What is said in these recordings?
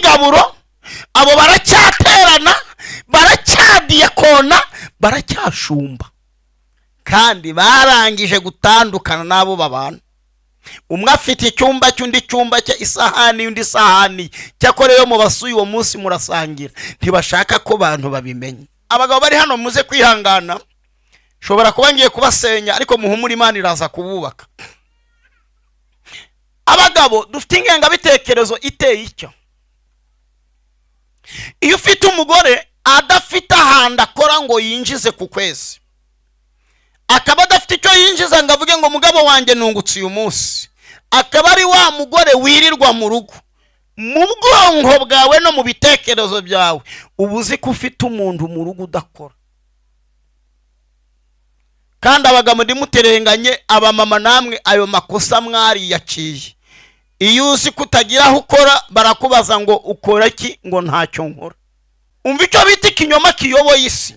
ingaburo, abo baracyaterana, baracyadiyakona, baracyashumba, kandi barangije gutandukana n'abo babana. Umwe afite icyumba cy'undi cyumba cye, isahani y'undi sahani, cyakora yo mu basuye uwo munsi murasangira, ntibashaka ko abantu babimenya. Abagabo bari hano muze kwihangana, shobora kuba ngiye kubasenya ariko muhumura, Imana iraza kububaka. Abagabo dufite ingengabitekerezo iteye icyo. Iyo ufite umugore adafite ahandi akora ngo yinjize ku kwezi, akaba adafite icyo yinjiza ngo avuge ngo mugabo wanjye nungutse uyu munsi, akaba ari wa mugore wirirwa mu rugo, mu bwonko bwawe no mu bitekerezo byawe ubuzi ko ufite umuntu mu rugo udakora. Kandi abagabo ndimuterenganye, abamama namwe ayo makosa mwari yaciye. Iyo uzi kutagira aho ukora barakubaza ngo ukora iki, ngo ntacyo nkora. Umva icyo bita ikinyoma kiyoboye isi.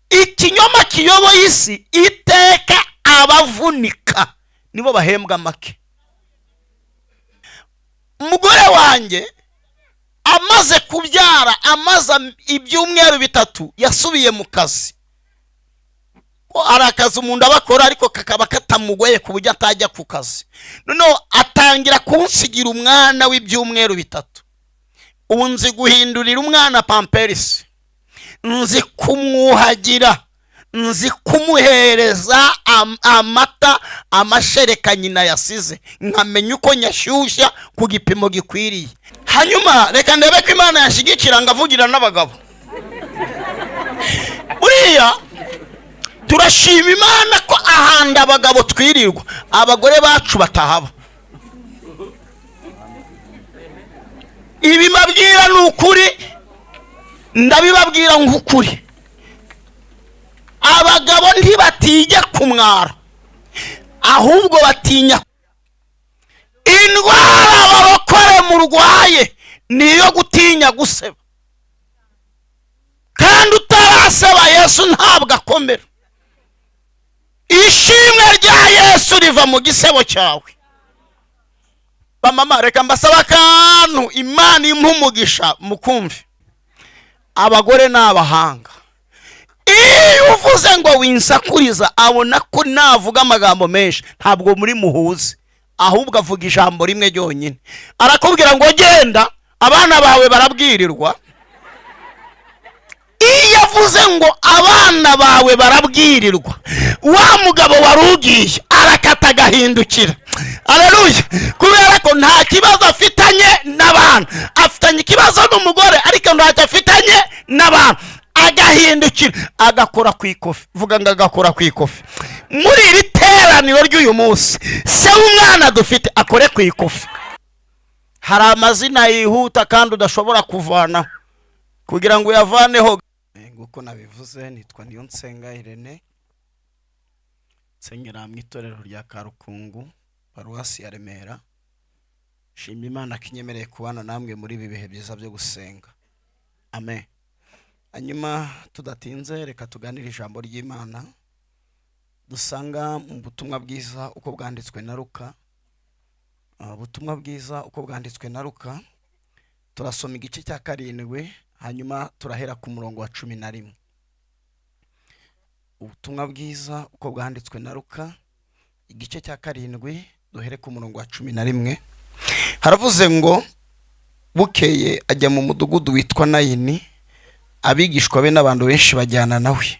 Ikinyoma kiyoboye isi iteka abavunika nibo bahembwa make. Umugore wanjye amaze kubyara, amaze ibyumweru 3 yasubiye mu kazi. Arakaza umuntu abakora ariko kakaba katamugoye ku buryo atajya ku kazi. Noneho atangira kunsigira umwana w'ibyumweru 3. Ubu nzi guhindurira umwana pampers, nzi kumwuhagira, nzi kumuhereza amata, amashereka nyina yasize, nkamenya uko nyashyushya ku gipimo gikwiriye. Hanyuma reka ndebe ko Imana yashigikira ngavugira n'abagabo. Uriya turashima Imana ko ahanda abagabo twirirwa, abagore bacu batahaba. Ibi mabwira n'ukuri, ndabibabwira nk'ukuri. Abagabo ntibatijya kumwara, ahubwo batinya. Indwara Abarokore murwaye niyo gutinya guseba, kandi utaraseba Yesu ntabwo akomera. Ishimwe rya Yesu riva mu gisebo cyawe. Bamama reka mbasaba akantu, Imana impumugisha mukumve. Abagore n'abahanga, iyo uvuze ngo winsakuriza abona ko navuga amagambo menshi, ntabwo muri muhuze, ahubwo avuga ijambo rimwe ryonyine. Arakubwira ngo genda, abana bawe barabwirirwa. Iyo avuze ngo abana bawe barabwirirwa, wa mugabo warugiye arakata agahindukira. Haleluya! Kubera ko nta kibazo afitanye n'abantu, afitanye ikibazo n'umugore ariko ntacyo afitanye n'abantu. Agahindukira agakora ku ikofi. Vuga ngo agakora ku ikofi. Muri iri teraniro ry'uyu munsi, se umwana dufite akore ku ikofi. Hari amazina yihuta kandi udashobora kuvanaho kugira ngo uyavaneho. Nguko nabivuze, nitwa Niyonsenga Irene, nsengera mu itorero rya Karukungu, paruwasi ya Remera. Shima Imana kinyemereye kubana namwe muri ibi bihe byiza byo gusenga. Amen. Hanyuma tudatinze reka tuganire ijambo ry'Imana dusanga mu butumwa bwiza uko bwanditswe na Luka. Ubutumwa bwiza uko bwanditswe na Luka, turasoma igice cya 7, hanyuma turahera ku murongo wa 11. Ubutumwa bwiza uko bwanditswe na Luka, igice cya 7, duhere ku murongo wa 11. Haravuze ngo bukeye ajya mu mudugudu witwa Nayini, abigishwa be n'abantu benshi bajyana nawe.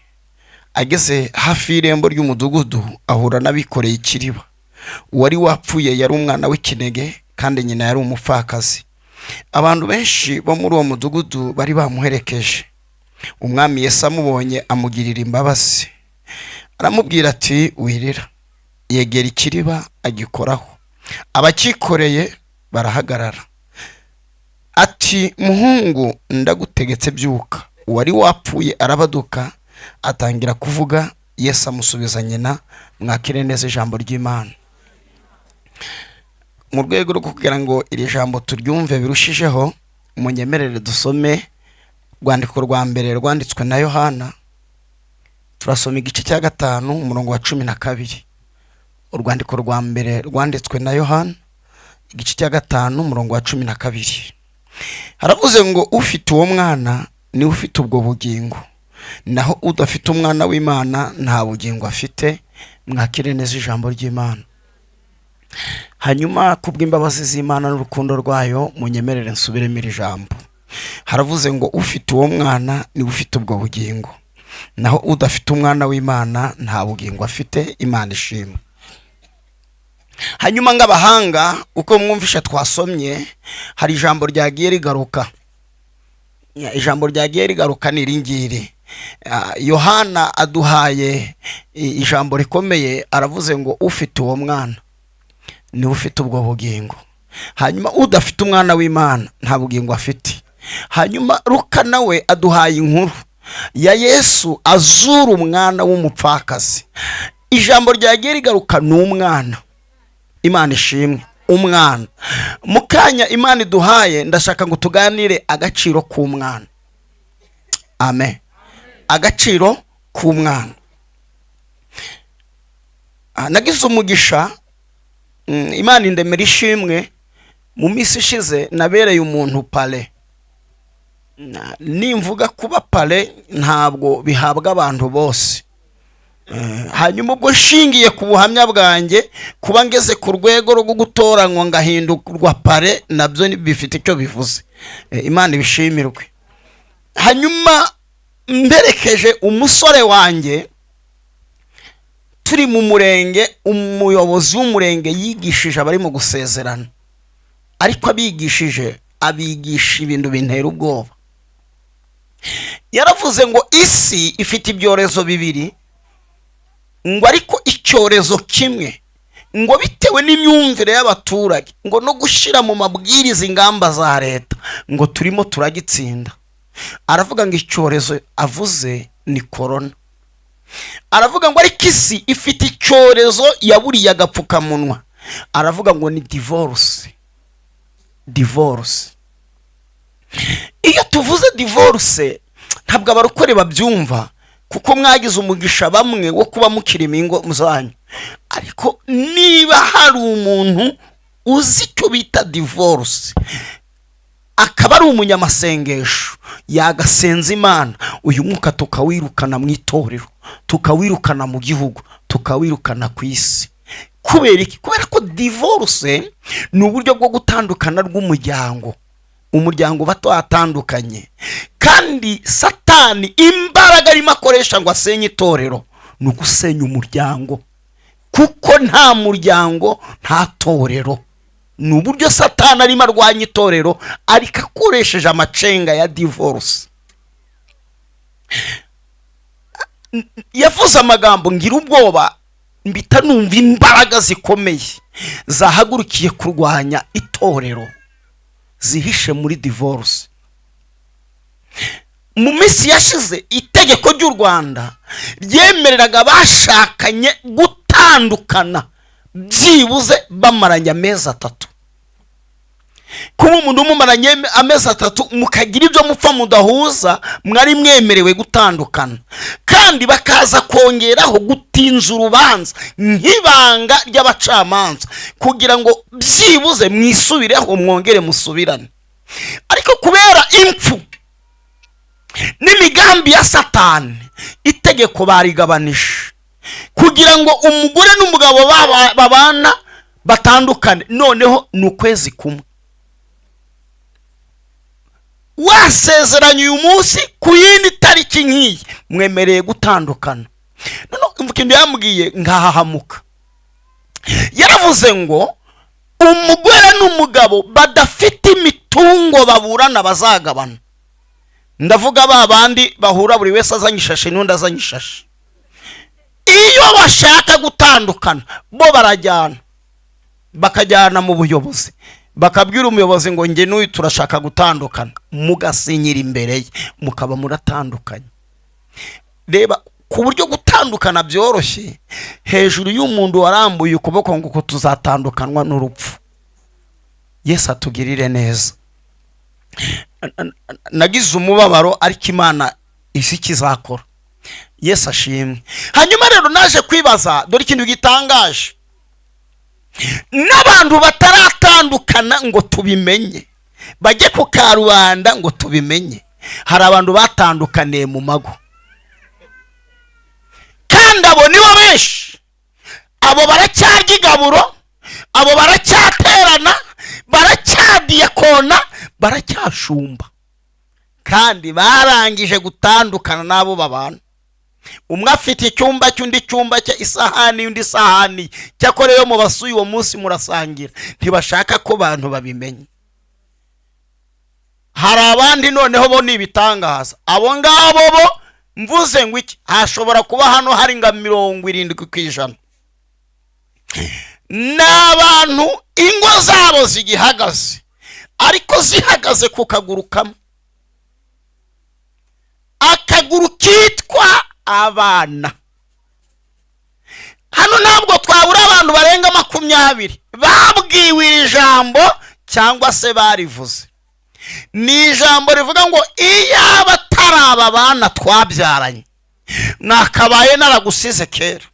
Ageze hafi y'irembo ry'umudugudu ahura n'abikoreye ikiriba. Uwari wapfuye yari umwana w'ikinege, kandi nyina yari umupfakazi. Abantu benshi bo muri uwo mudugudu bari bamuherekeje. Umwami Yesu amubonye amugirira imbabazi, aramubwira ati wirira. Yegera ikiriba agikoraho. Abakikoreye barahagarara. Ati muhungu, ndagutegetse byuka. Uwari wapfuye arabaduka atangira kuvuga. Yesu amusubiza nyina, mwakire neza ijambo ry'Imana. Mu rwego rwo kugira ngo iri jambo turyumve birushijeho, munyemerere dusome rwandiko rwa mbere rwanditswe na Yohana. Turasoma igice cya 5 umurongo wa 12. Urwandiko rwa mbere rwanditswe na Yohana, igice cya 5 umurongo wa 12. haravuze ngo ufite uwo mwana ni ufite ubwo bugingo, naho udafite umwana w'Imana nta bugingo afite. Mwakire neza ijambo ry'Imana. Hanyuma kubw'imbabazi z'Imana n'urukundo rwayo munyemerere nsubiremo iri jambo. Haravuze ngo ufite uwo mwana ni ufite ubwo bugingo, naho udafite umwana w'Imana nta bugingo afite. Imana ishimwe. Hanyuma ng'abahanga uko mwumvisha twasomye, hari ijambo ryagiye rigaruka. Ijambo ryagiye rigaruka ni iringiri. Yohana aduhaye ijambo rikomeye, aravuze ngo ufite uwo mwana ni ufite ubwo bugingo, hanyuma udafite umwana w'Imana nta bugingo afite. Hanyuma Luka nawe aduhaye inkuru ya Yesu azura umwana w'umupfakazi. Ijambo ryagiye rigaruka ni umwana. Imana ishimwe. Umwana. Mukanya Imana iduhaye ndashaka ngo tuganire agaciro k'umwana. Amen. Agaciro k'umwana. Nagize umugisha, Imana indemera ishimwe, mu minsi ishize nabereye umuntu pale. Nimvuga kuba pale ntabwo bihabwa abantu bose. Hanyuma ubwo nshingiye ku buhamya bwanjye, kuba ngeze ku rwego rwo gutoranywa ngahindurwa pale, nabyo bifite icyo bivuze. Imana ibishimirwe. Hanyuma mberekeje umusore wanjye, turi mu murenge, umuyobozi w'umurenge yigishije abari mu gusezerana, ariko abigisha ibintu bintera ubwoba. Yaravuze ngo isi ifite ibyorezo bibiri, ngo ariko icyorezo kimwe, ngo bitewe n'imyumvire y'abaturage, ngo no gushira mu mabwiriza ingamba za leta, ngo turimo turagitsinda. Aravuga ngo icyorezo avuze ni corona. Aravuga ngo ariko isi ifite icyorezo yaburiye agapfukamunwa. Aravuga ngo ni divorce. Iyo tuvuze divorce ntabwo abarokore babyumva, kuko mwagize umugisha bamwe wo kuba mukiri mingo muzanyu. Ariko niba hari umuntu uzi icyo bita divorce, akaba ari umunyamasengesho, yagasenza Imana, uyu mwuka tukawirukana mu itorero, tukawirukana mu gihugu, tukawirukana ku isi. Kubera iki? Kubera ko divorce ni uburyo bwo gutandukana rw'umuryango. Umuryango bato atandukanye, kandi Satani imbaraga arimo akoresha ngo asenye itorero ni ugusenya umuryango, kuko nta muryango nta torero. Ni uburyo Satani arimo arwanya itorero, ariko akoresheje amacenga ya divorce. Yavuze amagambo ngira ubwoba, mbita numva imbaraga zikomeye zahagurukiye kurwanya itorero, zihishe muri divorce. Mu minsi yashize itegeko ry'u Rwanda ryemereraga abashakanye gutandukana byibuze bamaranye amezi 3. Kuba umuntu mumaranye amezi 3 mukagira ibyo mupfa mudahuza, mwari mwemerewe gutandukana, kandi bakaza kongeraho gutinza urubanza nk'ibanga ry'abacamanza, kugira ngo byibuze mwisubireho mwongere musubirane. Ariko kubera impfu n'imigambi ya Satani, itegeko barigabanisha kugira ngo umugore n'umugabo babana batandukane. Noneho ni ukwezi kumwe, wasezeranye uyu munsi, ku yindi tariki nk'iyi mwemereye gutandukana. Noneho ikintu yambwiye ngahahamuka. Yaravuze ngo umugore n'umugabo badafite imitungo baburana bazagabana. Ndavuga babandi bahura buri wese azanye ishashe n'undi azanye ishashe. Iyo bashaka gutandukana bo barajyana, bakajyana mu buyobozi, bakabwira umuyobozi ngo nge n'uyu turashaka gutandukana, mugasinyira imbere ye, mukaba muratandukanye. Reba ku buryo gutandukana byoroshye, hejuru y'umuntu warambuye ukuboko ngo tuzatandukanwa n'urupfu. Yesu atugirire neza. Nagize umubabaro, ariko Imana isi kizakora. Yesu ashimwe. Hanyuma rero naje kwibaza, dore ikintu gitangaje, n'abantu bataratandukana ngo tubimenye, bajye ku karubanda ngo tubimenye. Hari abantu batandukaniye mu mago, kandi abo nibo benshi. Abo baracyarya igaburo, abo baracyaterana, baracyadiyakona, baracyashumba, kandi barangije gutandukana n'abo babana. Umwe afite icyumba cy'undi cyumba cye, isahani y'undi isahani. Cyakora yo mu basuye uwo munsi murasangira, ntibashaka ko abantu babimenye. Hari abandi noneho bo ni ibitangaza. Abo ngabo bo mvuze ngo iki, hashobora kuba hano hari nga 70%. N'abantu ingo zabo zigihagaze, ariko zihagaze ku kaguru kamwe. Akaguru kitwa abana. Hano ntabwo twabura abantu barenga 20 babwiwe ijambo cyangwa se barivuze. Ni ijambo rivuga ngo iyaba taraba bana twabyaranye nakabaye naragusize kera.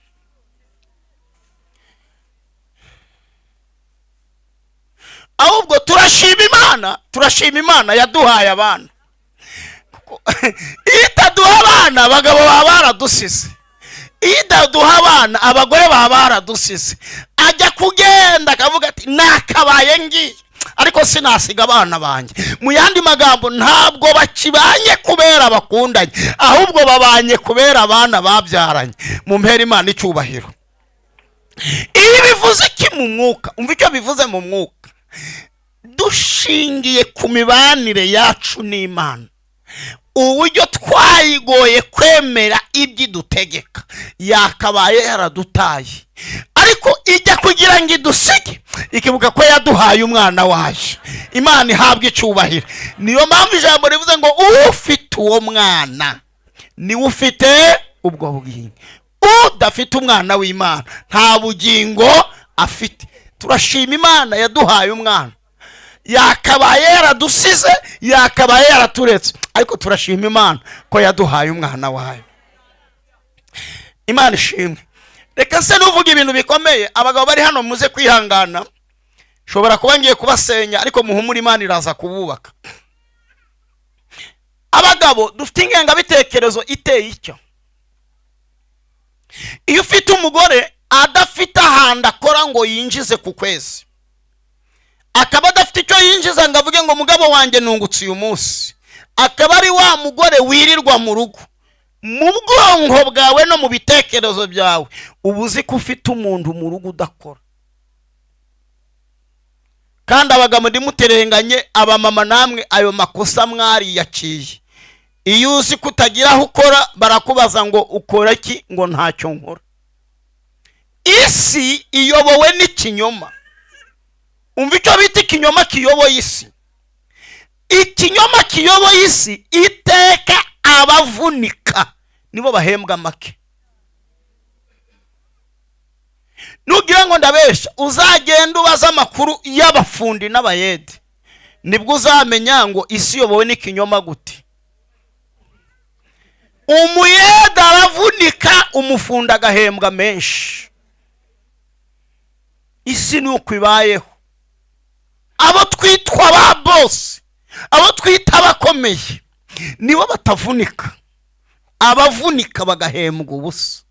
Ahubwo turashima Imana yaduhaye abana. Itaduha abana abagabo baba baradusize, itaduha abana abagore baba baradusize. Ajya kugenda akavuga ati nakabaye ngiye, ariko sinasiga abana banjye. Mu yandi magambo, ntabwo bakibanye kubera bakundanye, ahubwo babanye kubera abana babyaranye. Mu mpera Imana icyubahiro. Ibi bivuze ki mu mwuka? Umva icyo bivuze mu mwuka. Dushingiye ku mibanire yacu n'Imana, uburyo twayigoye kwemera ibyidutegeka, yakabaye yaradutaye, ariko ijya kugira ngo idusige ikibuka ko yaduhaye umwana wayo. Imana ihabwa icyubahiro. Niyo mpamvu ijambo rivuze ngo ufite uwo mwana niwe ufite ubwo bugingo. Udafite umwana w'Imana nta bugingo afite. Turashima Imana yaduhaye umwana. Yakabaye yaradusize, yakabaye yaraturetse, ariko turashima Imana ko yaduhaye umwana wayo. Imana ishimwe. Reka se nuvuga ibintu bikomeye. Abagabo bari hano muze kwihangana, shobora kuba ngiye kubasenya, ariko muhumura Imana iraza kububaka. Abagabo dufite ingengabitekerezo iteye icyo. Iyo ufite umugore adafite ahandi akora ngo yinjize ku kwezi, akaba adafite icyo yinjiza ngo avuge ngo mugabo wanjye nungutse uyu munsi, akaba ari wa mugore wirirwa mu rugo, mu bwonko bwawe no mu bitekerezo byawe ubuzi ko ufite umuntu mu rugo udakora. Kandi abagabo ndimuterenganye, abamama namwe ayo makosa mwari yaciye. Iyo uzi kutagira aho ukora barakubaza ngo ukora iki, ngo ntacyo nkora. Isi iyobowe n'ikinyoma. Umva icyo bita ikinyoma kiyoboye isi. Ikinyoma kiyoboye isi iteka abavunika nibo bahembwa make. Nugira ngo ndabesha, uzagenda ubaza amakuru y'abafundi n'abayede, nibwo uzamenya ngo isi yobowe n'ikinyoma gute. Umuyede aravunika, umufunda agahembwa menshi. Isi ni uko ibayeho. Abo twitwa ba boss, abo twita abakomeye, nibo batavunika. Abavunika bagahembwa ubusa.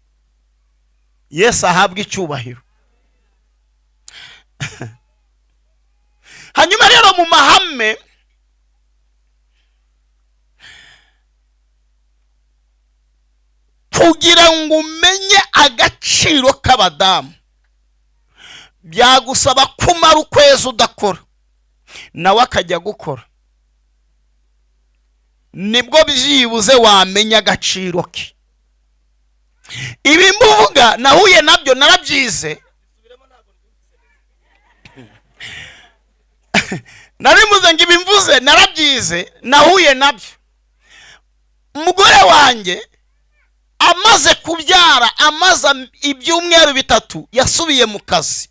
Yesu ahabwa icyubahiro. Hanyuma rero mu mahame kugira ngo umenye agaciro k'abadamu, byagusaba kumara ukwezi udakora, nawe akajya gukora. Nibwo byibuze wamenya agaciro ke. Ibi mvuga nahuye nabyo, narabyize. Narimuze ngo ibi mvuze narabyize, nahuye nabyo. Umugore wanjye amaze kubyara, amaze ibyumweru 3 yasubiye mu kazi.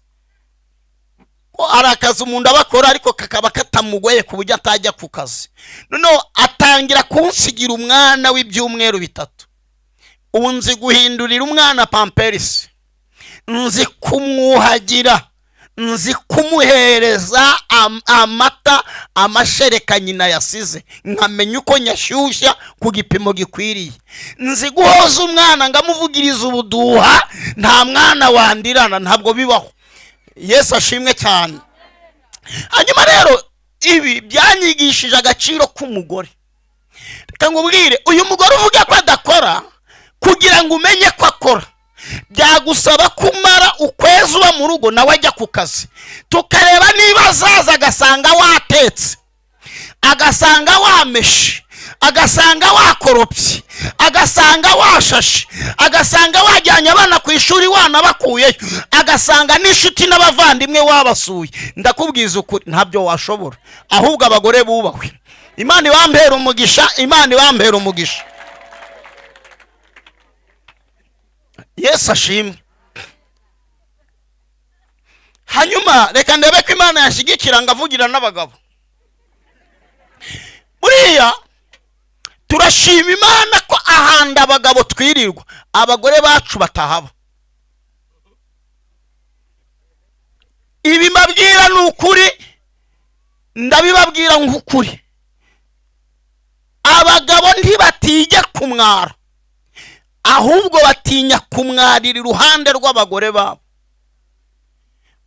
Ko arakaza umuntu abakora, ariko kakaba katamugoye ku buryo atajya ku kazi. Noneho atangira kunsigira umwana w'ibyumweru 3. Ubu nzi guhindurira umwana pampers, nzi kumwuhagira, nzi kumuhereza amata amashereka nyina yasize, nkamenya uko nyashyushya ku gipimo gikwiriye. Nzi guhoza umwana ngamuvugiriza ubuduha, nta mwana wandirana, ntabwo bibaho. Yesu ashimwe cyane. Hanyuma rero ibi byanyigishije agaciro k'umugore. Reka ngubwire, uyu mugore uvuga ko adakora, kugira ngo umenye ko akora byagusaba kumara ukwezi uba mu rugo nawe ajya ku kazi, tukareba niba azaza agasanga watetse, agasanga wameshe, agasanga wakoropye, agasanga washashe, agasanga wajyanye abana ku ishuri wanabakuyeyo, agasanga n'inshuti n'abavandimwe wabasuye. Ndakubwiza ukuri ntabyo washobora, ahubwo abagore bubahwe. Imana ibambera umugisha, Imana ibambera umugisha. Yesu ashimwe. Hanyuma reka ndebe ko Imana yashigikira ngavugira n'abagabo. Buriya turashima Imana ko ahanda abagabo twirirwa, abagore bacu batahaba. Ibi mbabwira ni ukuri, ndabibabwira nk'ukuri. Abagabo ntibatinya kumwara, ahubwo batinya kumwarira iruhande rw'abagore babo.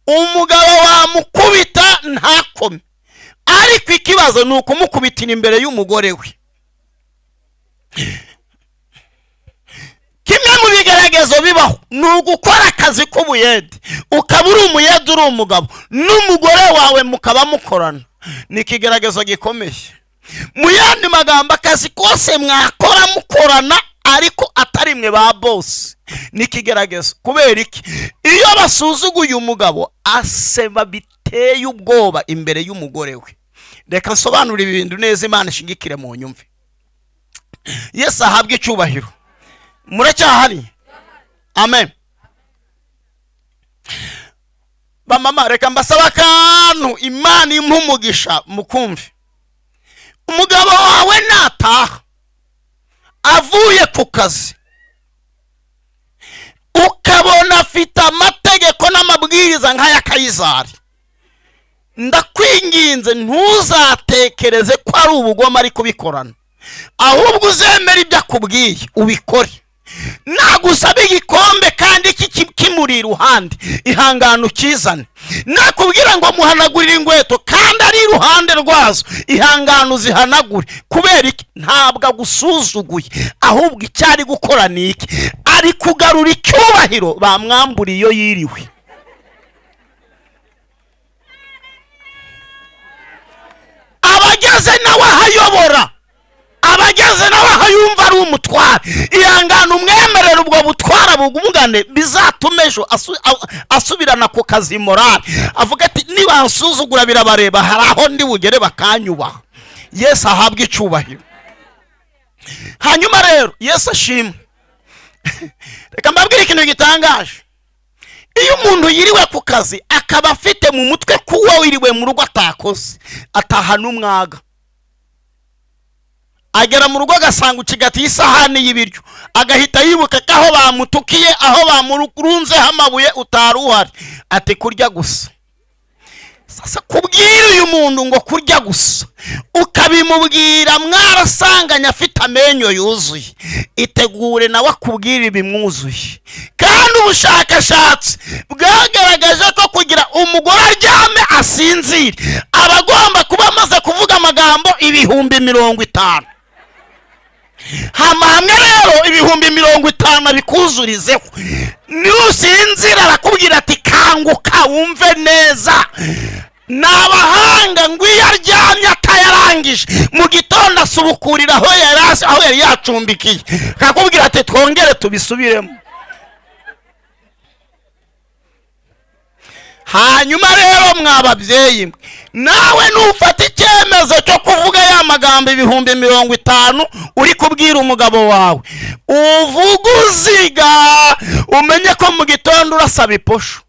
Umugabo wamukubita ntakome, ariko ikibazo ni ukumukubitira imbere y'umugore we. Kimwe mu bigeragezo bibaho ni ugukora akazi k'ubuyede, ukaba uri umuyede uri umugabo, n'umugore wawe mukaba mukorana. Ni ikigeragezo gikomeye. Mu yandi magambo, akazi kose mwakora mukorana ariko atari mwe ba boss, ni ikigeragezo. Kubera iki? Iyo basuzuguye umugabo aseba biteye ubwoba imbere y'umugore we. Reka nsobanura ibi bintu neza, Imana ishingikire mu nyumve. Yesu ahabwe icyubahiro. Muracyahari? Amen. Bamama reka mbasaba akantu, Imana impumugisha mukumve. Umugabo wawe nataha avuye ku kazi, ukabona afite amategeko n'amabwiriza nk'aya Kayizari, ndakwinginze ntuzatekereze ko ari ubugome ari kubikorana, ahubwo uzemera ibyo akubwiye ubikore. Nagusaba igikombe kandi kimuri iruhande, ihangane ukizane. Nakubwira ngo muhanagurire ingweto kandi ari iruhande rwazo, ihangane uzihanagure. Kubera iki? Ntabwo agusuzuguye, ahubwo icyari gukora ni iki? Ari kugarura icyubahiro bamwamburiye iyo yiriwe. Abageze nawe ahayobora, abageze nawe ahayumva ari umutware. Ihangane umwemerera ubwo butwara bugumugane, bizatuma ejo asubirana ku kazi morale, avuga ati niba nsuzugura birabareba, hari aho ndi bugere bakanyubaha. Yesu ahabwe icyubahiro. Hanyuma rero Yesu ashimwe. Reka mbabwire ikintu gitangaje. Iyo umuntu yiriwe ku kazi akaba afite mu mutwe kuwa wiriwe mu rugo atakoze, atahana umwaga. Agera mu rugo agasanga ukigati y'isahani y'ibiryo, agahita yibuka ko aho bamutukiye, aho bamurunzeho amabuye utari uhari, ati kurya gusa. Sasa kubwira uyu muntu ngo kurya gusa, ukabimubwira mwarasanganya afite amenyo yuzuye, itegure nawe akubwira ibimwuzuye. Kandi ubushakashatsi bwagaragaje ko kugira umugore aryame asinzire abagomba kuba amaze kuvuga amagambo 50,000. Hamwe rero 50,000 bikuzurizeho. Nusinzira arakubwira ati kanguka wumve neza. Nabahanga ngo iyo aryamye atayarangije mu gitondo asubukurira aho yari yacumbikiye, akakubwira ati twongere tubisubiremo. Hanyuma rero mwababyeyi, nawe nufata icyemezo cyo kuvuga ya magambo 50,000 uri kubwira umugabo wawe, uvuga uziga, umenye ko mu gitondo urasaba iposho.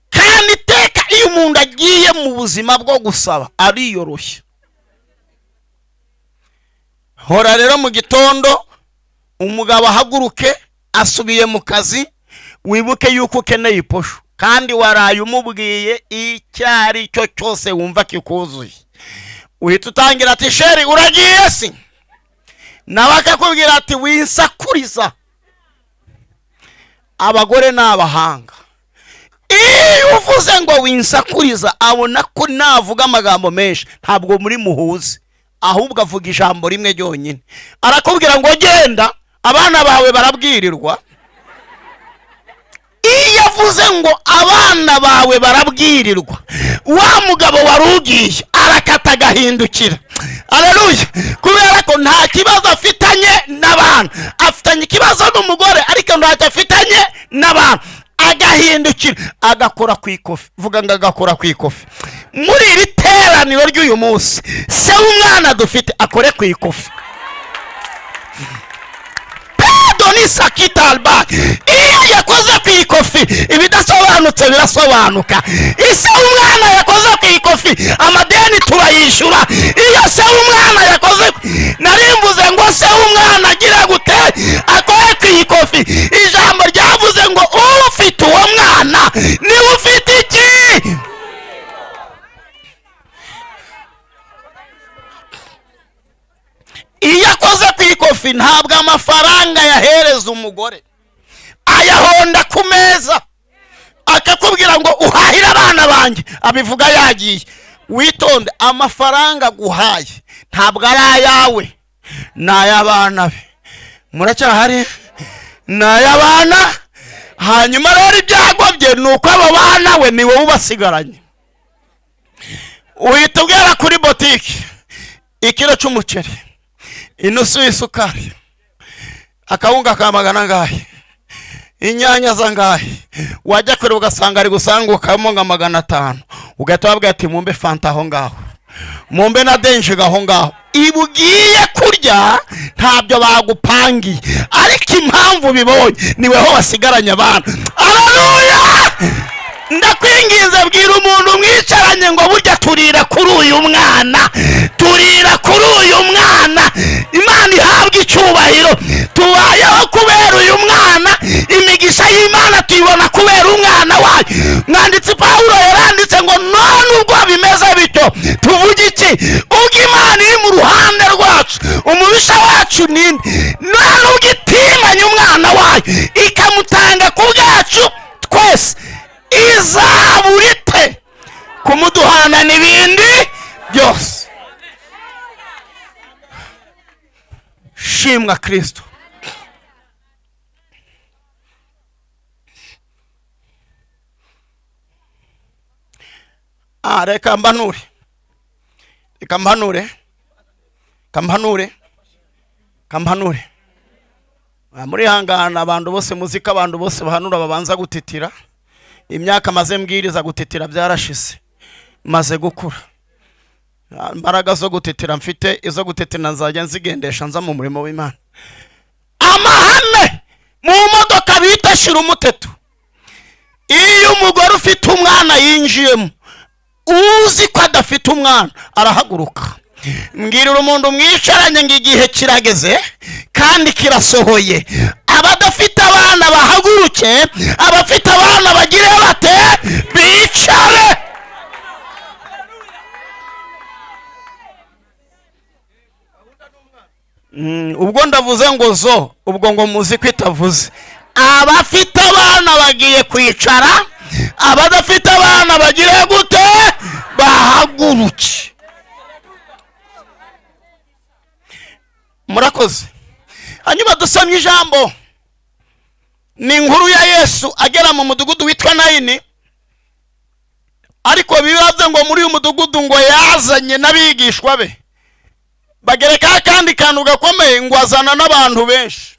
Kandi teka iyo umuntu agiye mu buzima bwo gusaba ariyoroshya. Hora rero mu gitondo umugabo ahaguruke asubiye mu kazi, wibuke yuko ukeneye iposho kandi waraye umubwiye icyari cyo cyose wumva kikuzuye, uhita utangira ati sheri uragiye si, nawe akakubwira ati winsakuriza. Abagore ni abahanga, iyo uvuze ngo winsakuriza abona ko navuga amagambo menshi ntabwo muri muhuze, ahubwo avuga ijambo rimwe ryonyine, arakubwira ngo genda abana bawe barabwirirwa. Iyo avuze ngo abana bawe barabwirirwa, wa mugabo warugiye arakata agahindukira. Aleluya! Kubera ko nta kibazo afitanye n'abantu, afitanye ikibazo n'umugore ariko ntacyo afitanye n'abantu, agahindukira agakora ku ikofi. Vuga ngo agakora ku ikofi. Muri iri teraniro ry'uyu munsi se w'umwana dufite akore ku ikofi. Doni sakita alba, iyo yakoze ku ikofi ibidasobanutse birasobanuka. Ise umwana yakoze ku ikofi amadeni turayishyura. Iyo se umwana yakoze, narimvuze ngo se umwana agira gute akore ku ikofi. Ijambo ryavuze ngo ufite uwo mwana niwe ufite iki? Iyo akoze ku ikofi ntabwo amafaranga yahereza umugore, ayahonda ku meza akakubwira ngo uhahire abana banjye, abivuga yagiye. Witonde, amafaranga guhaye ntabwo ari ayawe, ni ay'abana be. Muracyahari? Ni ay'abana. Hanyuma rero ibyago bye ni uko abo bana we ni wowe ubasigaranye. Uhita ugera kuri botike, ikiro cy'umuceri, inusu y'isukari, akawunga ka magana ngahe, inyanya za ngahe, wajya kure ugasanga ari gusangukamo nka 500, ugahita wabwira ati mumbe fanta aho ngaho, mumbe na denje aho ngaho. Ibugiye kurya ntabyo bagupangiye, ariko impamvu bibonye niweho wasigaranye abana. Aleluya! Ndakwingiza bwira umuntu mwicaranye ngo burya turira kuri uyu mwana, turira kuri uyu mwana. Imana ihabwa icyubahiro, tubayeho kubera uyu mwana, imigisha y'Imana tuyibona kubera umwana wayo. Mwanditsi Pawulo yaranditse ngo none ubwo bimeze bityo tuvuge iki? Ubwo Imana iri mu ruhande rwacu, umubisha wacu ninde? None ugitimanye umwana wayo ikamutanga ku bwacu twese, izaburite kumuduhana n'ibindi byose. Shimwa Kristo. Reka mpanure. Muri hangana abantu bose muzika, abantu bose bahanura babanza gutitira. Imyaka maze mbwiriza gutitira byarashize, maze gukura. Imbaraga zo gutitira mfite, izo gutitira nzajya nzigendesha nza mu murimo w'Imana. Amahame mu modoka bita shira umuteto. Iyo umugore ufite umwana yinjiyemo, uzi ko adafite umwana arahaguruka. Mbwirira umuntu mwicaranye ngo igihe kirageze kandi kirasohoye. Abadafite abana bahaguruke, abafite abana bagire bate bicare. Ubwo ndavuze ngo zo, ubwo ngo muzi kwitavuze. Abafite abana bagiye kwicara, abadafite abana bagire gute bahaguruke. Murakoze. Hanyuma dusomye ijambo, ni inkuru ya Yesu agera mu mudugudu witwa Nayini. Ariko bibaze ngo muri uyu mudugudu ngo yazanye n'abigishwa be, bagereka kandi kantu gakomeye ngo azana n'abantu benshi.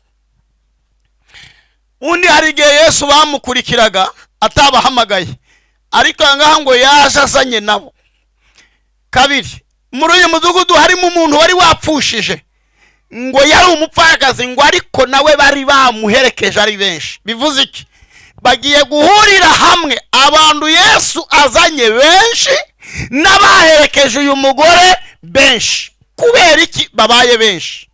Undi hari igihe Yesu bamukurikiraga atabahamagaye, ariko ngaha ngo yaje azanye nabo. Kabiri, muri uyu mudugudu harimo umuntu wari wapfushije, ngo yari umupfakazi, ngo ariko nawe bari bamuherekeje ari benshi. Bivuze iki? Bagiye guhurira hamwe abantu Yesu azanye benshi n'abaherekeje uyu mugore benshi. Kubera iki babaye benshi?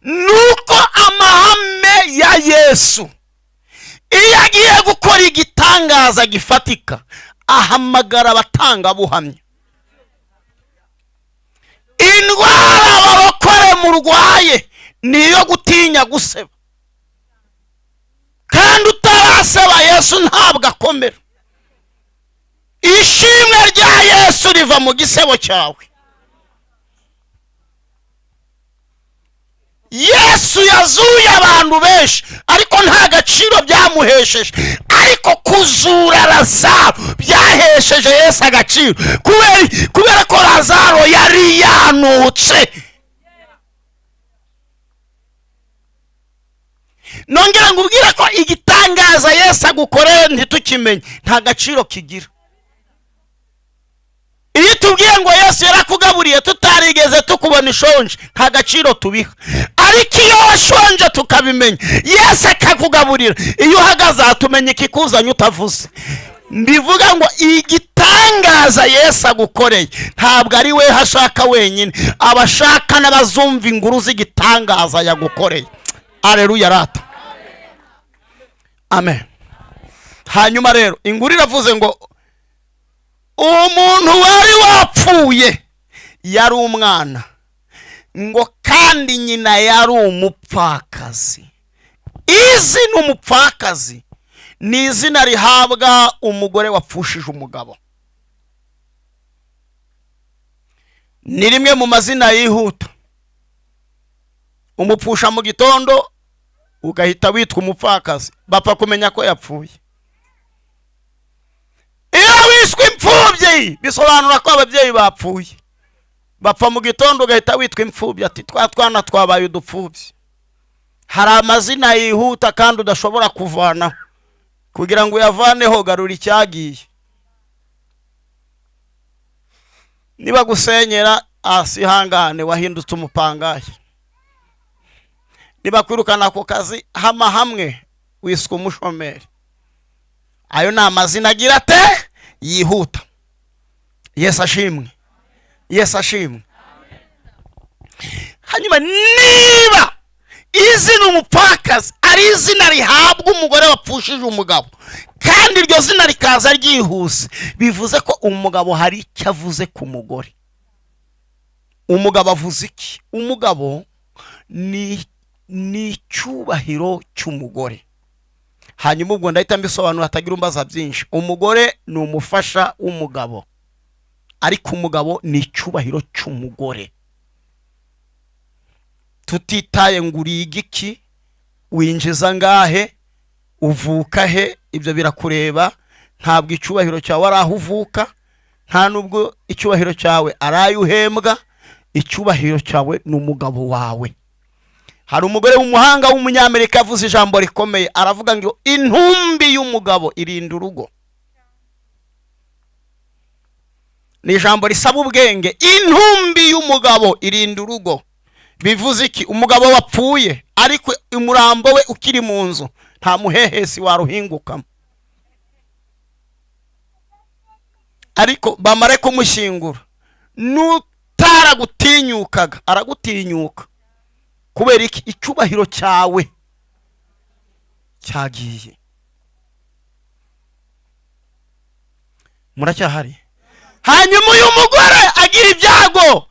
Nuko amahame ya Yesu iyo agiye gukora igitangaza gifatika ahamagara abatangabuhamya. Indwara abarokore murwaye niyo gutinya guseba, kandi utaraseba Yesu ntabwo akomera. Ishimwe rya Yesu riva mu gisebo cyawe. Yesu yazuye abantu benshi ariko nta gaciro byamuhesheje, ariko kuzura Lazaro byahesheje Yesu agaciro, kubera ko Lazaro yari yanutse. Nongera ngubwira ko igitangaza Yesu agukoreye ntitukimenye nta gaciro kigira. Iyo tubwiye ngo Yesu yarakugaburiye tutarigeze tukubona ishonje nta gaciro tubiha, ariko iyo washonje tukabimenya Yesu akakugaburira, iyo uhagaze atumenye ikikuzanye utavuze. Mbivuga ngo igitangaza Yesu agukoreye ntabwo ari we hashaka wenyine, abashaka n'abazumva inkuru z'igitangaza yagukoreye. Haleluya rata, amen. Hanyuma rero inkuru iravuze ngo umuntu wari wapfuye yari umwana, ngo kandi nyina yari umupfakazi. Izi ni umupfakazi ni izina rihabwa umugore wapfushije umugabo. Ni rimwe mu mazina yihuta. Umupfusha mu gitondo ugahita witwa umupfakazi, bapfa kumenya ko yapfuye. Iyo wiswe imfubyi bisobanura ko ababyeyi bapfuye, bapfa mu gitondo ugahita witwa imfubyi, ati twana twabaye udupfubyi. Hari amazina yihuta kandi udashobora kuvanaho, kugira ngo uyavaneho garura icyagiye. Niba gusenyera asihangane wahindutse umupangayi, niba kwirukana ku kazi hama hamwe wiswe umushomeri. Ayo ni amazina agira ate yihuta. Yesu ashimwe, Yesu ashimwe. Hanyuma niba izina umupfakazi ari izina rihabwa umugore wapfushije umugabo, kandi iryo zina rikaza ryihuse, bivuze ko umugabo hari icyo avuze ku mugore. Umugabo avuze iki? Umugabo ni icyubahiro cy'umugore. Hanyuma ubwo ndahita mbisobanura hatagira umbaza byinshi. Umugore ni umufasha w'umugabo, ariko umugabo ni icyubahiro cy'umugore. Tutitaye ngo uriga iki, winjiza ngahe, uvuka he, ibyo birakureba. Ntabwo icyubahiro cyawe ari aho uvuka, nta nubwo icyubahiro cyawe ari ayo uhembwa. Icyubahiro cyawe ni umugabo wawe. Hari umugore w'umuhanga w'umunyamerika avuze ijambo rikomeye, aravuga ngo intumbi y'umugabo irinda urugo. Ni ijambo risaba ubwenge. Intumbi y'umugabo irinda urugo. Bivuze iki? Umugabo wapfuye ariko umurambo we ukiri mu nzu, nta muhehesi waruhingukamo. Ariko bamare kumushyingura, nutaragutinyukaga aragutinyuka. Kubera iki? Icyubahiro cyawe cyagiye. Muracyahari? Hanyuma uyu mugore agira ibyago,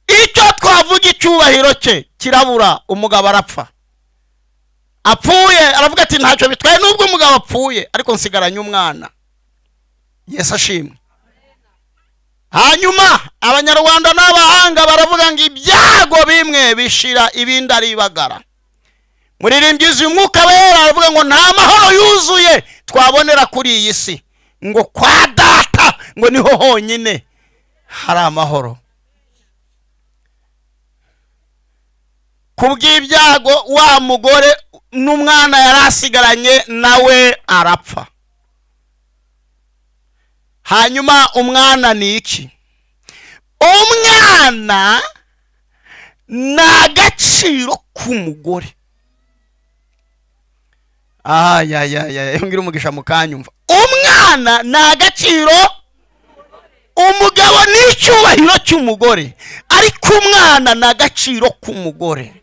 icyo twavuga icyubahiro cye kirabura, umugabo arapfa. Apfuye aravuga ati ntacyo bitwaye nubwo umugabo apfuye, ariko nsigaranye umwana. Yesu ashimwe. Hanyuma abanyarwanda n'abahanga baravuga ngo ibyago bimwe bishira ibindi aribagara. Muririmbyiza umwuka wera aravuga ngo nta mahoro yuzuye twabonera kuri iyi si, ngo kwa data ngo niho honyine hari amahoro. Kubw'ibyago wa mugore n'umwana yarasigaranye nawe arapfa. Hanyuma umwana ni iki? Umwana ni agaciro k'umugore. Yongera umugisha mukanyumva. Umwana ni agaciro, umugabo ni icyubahiro cy'umugore, ariko umwana ni agaciro k'umugore.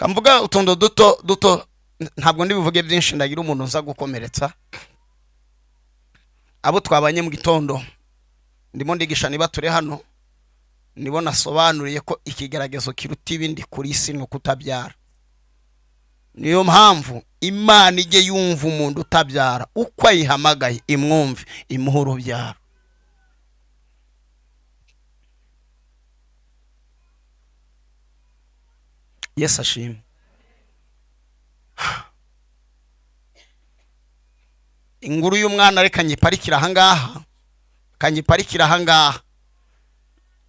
kamvuga utundo duto ntabwo ndibivuge byinshi ndagira umuntu uza gukomeretsa. Abo twabanye mu gitondo ndimo ndigisha niba ture hano, nibo nasobanuriye ko ikigeragezo kiruta ibindi kuri isi no kutabyara. Niyo mpamvu Imana ije yumva umuntu utabyara uko ayihamagaye imwumve imuha urubyaro. Yesu ashimwe. Inguru y'umwana reka nyiparikira ahangaha,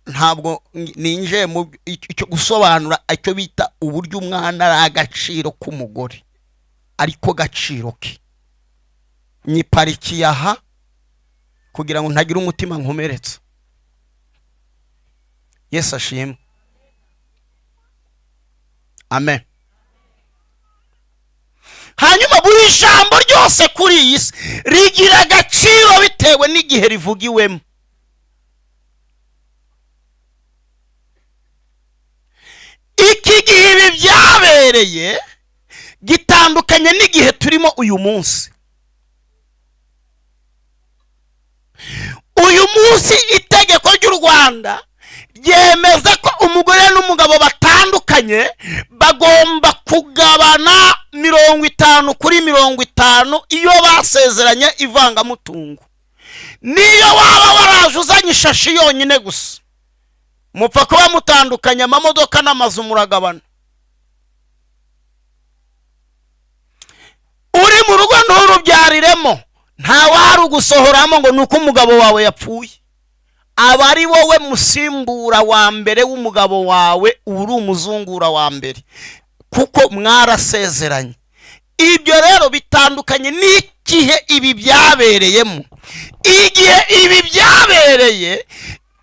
ntabwo ninje mu icyo gusobanura icyo bita uburyo umwana ari agaciro k'umugore, ariko gaciro ke nyiparikiye aha kugira ngo ntagire umutima nkomeretsa. Yesu ashimwe. Amen. Hanyuma buri ijambo ryose kuri iyi si rigira agaciro bitewe n'igihe rivugiwemo. Iki gihe ibi byabereye gitandukanye n'igihe turimo uyu munsi. Uyu munsi itegeko ry'u Rwanda ryemeza ko umugore n'umugabo batandukanye bagomba kugabana 50-50 iyo basezeranye ivangamutungo. Niyo waba waraje uzanye ishashi yonyine gusa, mupfa kuba mutandukanye amamodoka n'amazu muragabana. Uri mu rugo nturubyariremo, nta wari ugusohoramo ngo nuko umugabo wawe yapfuye. Aba ari wowe musimbura wa mbere w'umugabo wawe, uri umuzungura wa mbere, kuko mwarasezeranye. Ibyo rero bitandukanye n'igihe ibi byabereyemo. Igihe ibi byabereye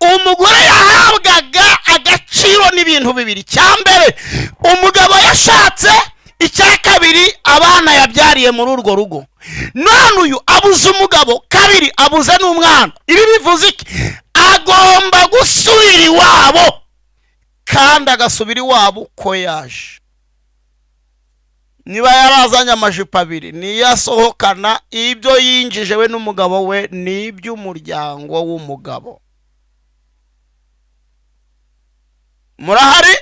umugore yahabwaga agaciro n'ibintu bibiri. Cyambere umugabo yashatse, icya kabiri abana yabyariye muri urwo rugo. None uyu abuze umugabo, kabiri abuze n'umwana. Ibi bivuze iki? Agomba gusubira iwabo, kandi agasubira iwabo uko yaje. Niba yarazanye amajipo abiri, niyasohokana ibyo yinjije we n'umugabo we n'iby'umuryango w'umugabo. Murahari?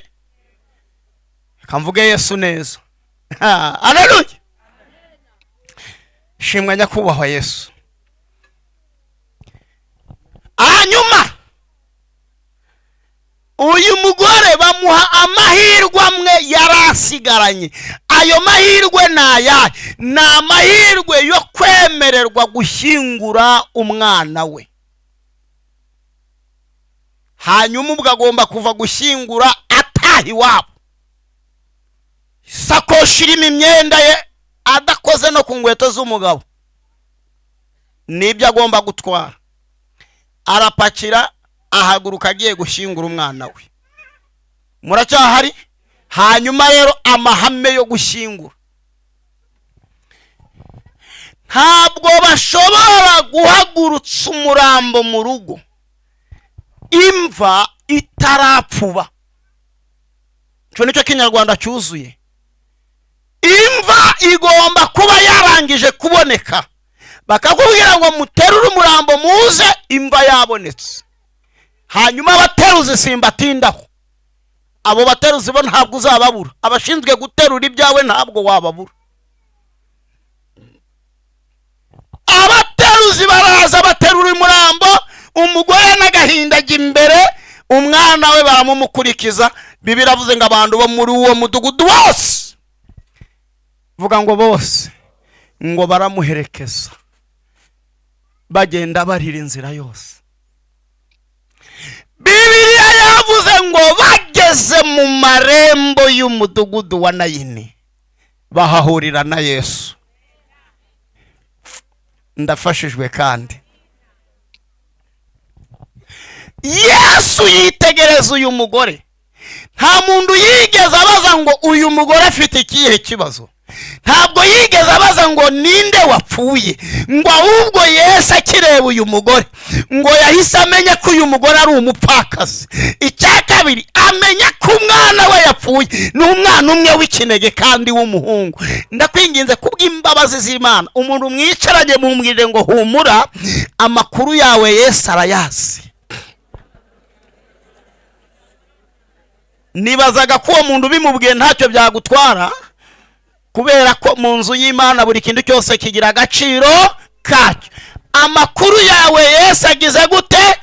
Kamvuge Yesu neza. Haleluya. Shimwa nyakubahwa Yesu. Hanyuma uyu mugore bamuha amahirwe amwe yarasigaranye. Ayo mahirwe naya ni amahirwe yo kwemererwa gushyingura umwana we. Hanyuma ubwo agomba kuva gushyingura ataha iwabo, sakoshi irimo imyenda ye adakoze no ku ngweto z'umugabo, nibyo agomba gutwara. Arapakira ahaguruka agiye gushyingura umwana we. Muracyahari? Hanyuma rero amahame yo gushyingura, ntabwo bashobora guhagurutsa umurambo mu rugo imva itarapfuba. Cyo nicyo Kinyarwanda cyuzuye. Imva igomba kuba yarangije kuboneka, bakakubwira ngo muterure umurambo muze, imva yabonetse. Hanyuma abateruzi simbatindaho. Abo bateruzi bo ntabwo uzababura, abashinzwe guterura ibyawe ntabwo wababura. Abateruzi baraza baterura umurambo, umugore n'agahinda imbere, umwana we baramumukurikiza. Bibiliya iravuze ngo abantu bo muri uwo mudugudu bose, vuga ngo bose, ngo baramuherekeza bagenda barira inzira yose. Bibiliya yavuze ngo bageze mu marembo y'umudugudu wa Nayini bahahurira na Yesu. Ndafashijwe kandi. Yesu yitegereza uyu mugore. Nta muntu yigeze abaza ngo uyu mugore afite ikihe kibazo. Ntabwo yigeze abaza ngo ninde wapfuye, ngo ahubwo Yesu akireba uyu mugore ngo yahise amenya ko uyu mugore ari umupfakazi. Icya kabiri amenya ko umwana we yapfuye. Ni umwana umwe w'ikinege kandi w'umuhungu. Ndakwinginze kubw'imbabazi z'Imana, umuntu mwicaranye mumbwire ngo humura, amakuru yawe Yesu arayazi. Nibazaga ko uwo muntu bimubwiye ntacyo byagutwara, kubera ko mu nzu y'Imana buri kintu cyose kigira agaciro kacyo. Amakuru yawe Yesu agize gute?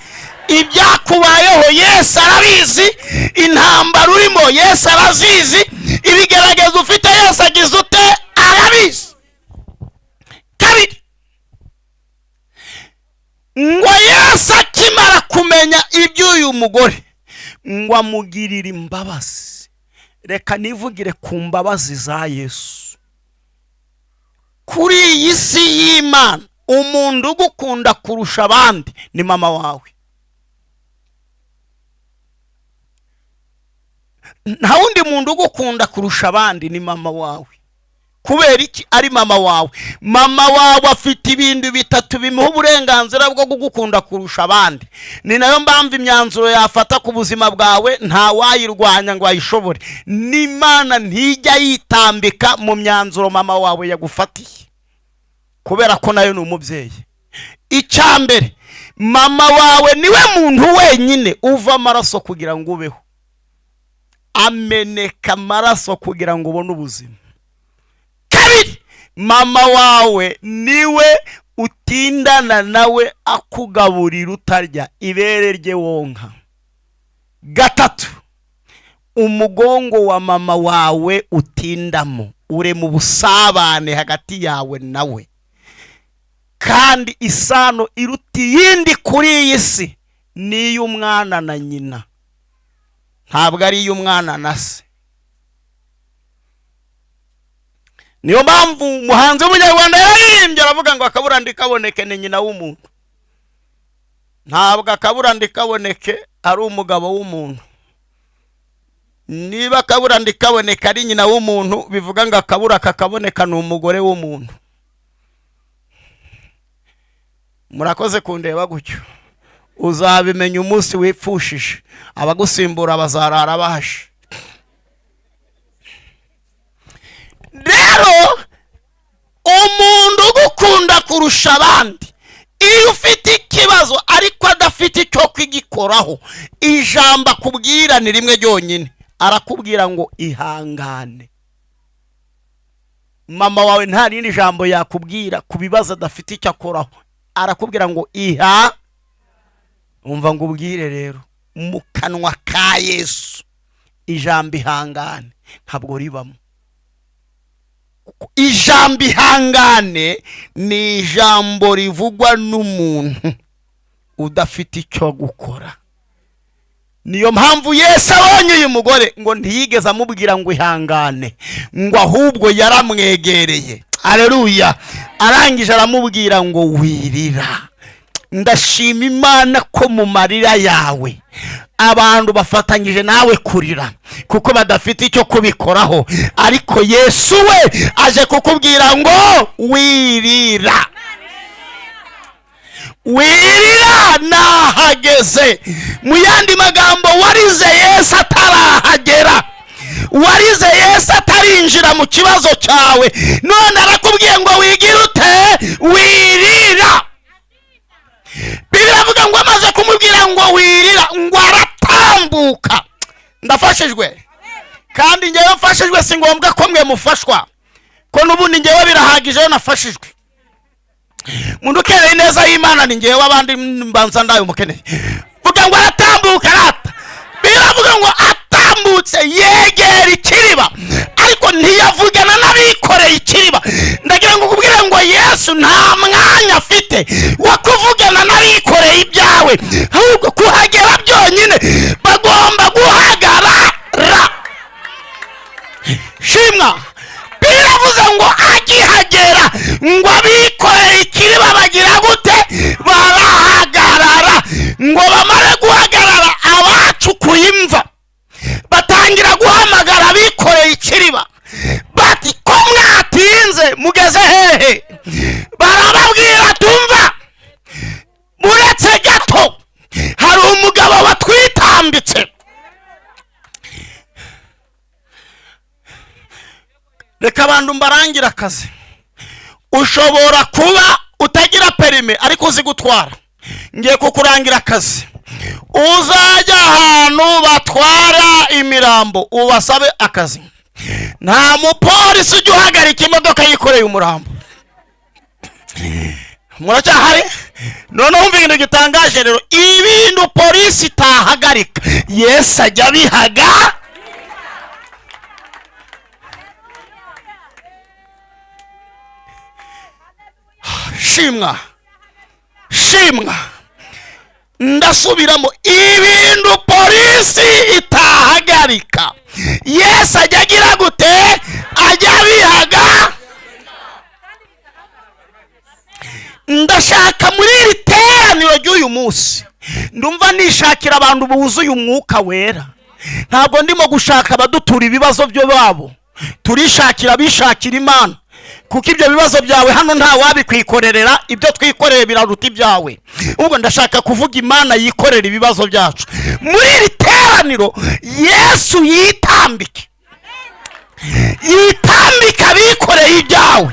Ibyakubayeho Yesu arabizi, intambara urimo Yesu arazizi, ibigeragezo ufite Yesu agize ute? Arabizi. Kabiri, ngo Yesu akimara kumenya iby'uyu mugore, ngo amugirire imbabazi. Reka nivugire ku mbabazi za Yesu. Kuri iyi si y'Imana, umuntu ugukunda kurusha abandi ni mama wawe. Nta wundi muntu ugukunda kurusha abandi ni mama wawe. Kubera iki ari mama wawe? Mama wawe afite ibintu bitatu bimuha uburenganzira bwo kugukunda kurusha abandi. Ni nayo mpamvu imyanzuro yafata ku buzima bwawe nta wayirwanya ngo ayishobore. N'Imana ntijya yitambika mu myanzuro mama wawe yagufatiye, kubera ko nayo ni umubyeyi. Icyambere, mama wawe niwe muntu wenyine uva amaraso kugira ngo ubeho. Ameneka amaraso kugira ngo ubone ubuzima. Kabiri, mama wawe niwe utindana nawe akugaburira utarya, ibere rye wonka. Gatatu, umugongo wa mama wawe utindamo, ure mu busabane hagati yawe nawe. Kandi isano iruta iyindi kuri iyi si ni iy'umwana na nyina, ntabwo ari iy'umwana na se. Niyo mpamvu umuhanzi w'umunyarwanda yaririmbye aravuga ngo akabura ndikaboneke ni nyina w'umuntu. Ntabwo akabura ndikaboneke ari umugabo w'umuntu. Niba akabura ndikaboneka ari nyina w'umuntu, bivuga ngo akabura kakaboneka ni umugore w'umuntu. Murakoze kundeba gutyo. Uzabimenya umunsi wipfushije, abagusimbura bazarara bahashe. Rero umuntu ugukunda kurusha abandi, iyo ufite ikibazo ariko adafite icyo kwigikoraho, ijambo akubwira ni rimwe ryonyine, arakubwira ngo ihangane. Mama wawe nta rindi jambo yakubwira ku bibazo adafite icyo akoraho, arakubwira ngo umva ngo ubwire rero mu kanwa ka Yesu ijambo ihangane ntabwo ribamo. Ijambo ihangane ni ijambo rivugwa n'umuntu udafite icyo gukora. Niyo mpamvu Yesu abonye uyu mugore ngo ntiyigeze amubwira ngo ihangane, ngo ahubwo yaramwegereye. Haleluya. Arangije aramubwira ngo wirira. Ndashima Imana ko mu marira yawe abantu bafatanyije nawe kurira kuko badafite icyo kubikoraho, ariko Yesu we aje kukubwira ngo wirira. Wirira nahageze. Mu yandi magambo, warize Yesu atarahagera, warize Yesu atarinjira mu kibazo cyawe, none arakubwiye ngo wigire ute? Wirira. Bibiri avuga ngo amaze kumubwira ngo wirira, ngo aratambuka. Ndafashijwe, kandi ngewe mfashijwe, si ngombwa ko mwe mufashwa, ko n'ubundi ngewe birahagije nafashijwe. Mundu ukeneye neza y'Imana ni ngewe, abandi mbanza ndayo umukeneye. Vuga ngo aratambuka rata. Bibiri avuga ngo atambutse yegera ikiriba, ariko ntiyavugana n'abikoreye ikiriba. Ndagira ngo kubwira ngo Yesu nta mwanya afite wo kuvugana n'abikoreye ibyawe, ahubwo kuhagera byonyine bagomba guhagarara. Shimwa. Biravuze ngo agihagera ngo abikoreye ikiriba bagira gute? Barahagarara. Ngo bamare guhagarara, abacukuye imva batangira guhamagara abikoreye ikiriba bati ko mwatinze mugeze hehe? Barababwira tumva, muretse gato hari umugabo watwitambitse. reka abantu mbarangira akazi. Ushobora kuba utagira perime ariko uzi gutwara. Ngiye kukurangira akazi. Uzajya ahantu batwara imirambo ubasabe akazi. Nta mupolisi ujya uhagarika imodoka yikoreye umurambo. Muracyahari? None umva ibintu gitangaje rero, ibintu polisi itahagarika Yesu ajya bihaga. Shimwa, shimwa, ndasubiramo, ibintu polisi itahagarika Yesu ajya agira gute? Ajya bihaga. Ndashaka muri iri teraniro ry'uyu munsi ndumva nishakira abantu buzuye umwuka wera. Ntabwo ndimo gushaka abadutura ibibazo byo babo, turishakira bishakira Imana, kuko ibyo bibazo byawe hano nta wabikwikorerera. Ibyo twikoreye biraruta ibyawe. Ubwo ndashaka kuvuga Imana yikorera ibibazo byacu. Muri iri teraniro Yesu yitambike, yitambika bikoreye ibyawe,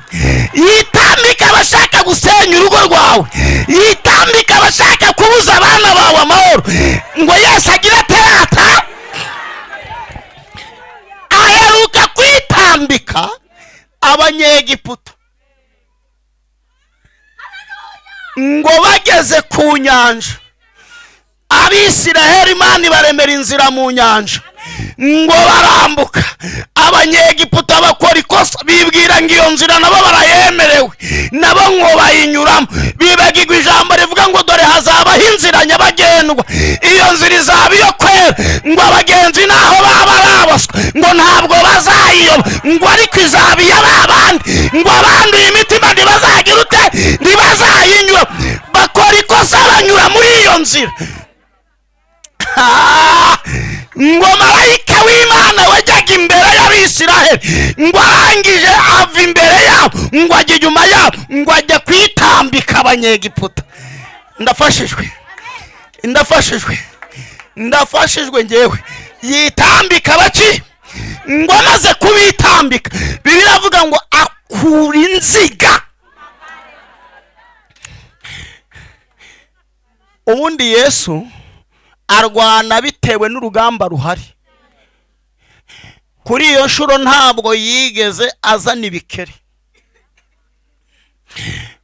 yitambika abashaka gusenya urugo rwawe, yitambika abashaka kubuza abana bawe amahoro. Ngo Yesu agira terata, aheruka kwitambika Abanyegiputa ngo bageze ku nyanja. Abisiraheli Imana baremera inzira mu nyanja ngo barambuka. Abanyegiputa bakora ikosa, bibwira ngo iyo nzira nabo barayemerewe, nabo ngo bayinyuramo. Bibagirwa ijambo rivuga ngo dore hazabaho inzira nyabagendwa, iyo nzira izaba iyo kwera, ngo abagenzi naho baba arabaswa ngo ntabwo bazayiyoba, ngo ariko izaba iy'abandi, ngo abanduye imitima ntibazagira ute? Ntibazayinyura. Bakora ikosa banyura muri iyo nzira. Ngo marayika w'Imana wajyaga imbere y'Abisiraheli ngo arangije ava imbere yabo ngo ajya inyuma yabo ngo ajya kwitambika Abanyegiputa. Ndafashijwe ngewe. Yitambika baki? Ngo amaze kubitambika Bibiliya avuga ngo akura inziga. Ubundi Yesu arwana bitewe n'urugamba ruhari. Kuri iyo nshuro ntabwo yigeze azana ibikeri.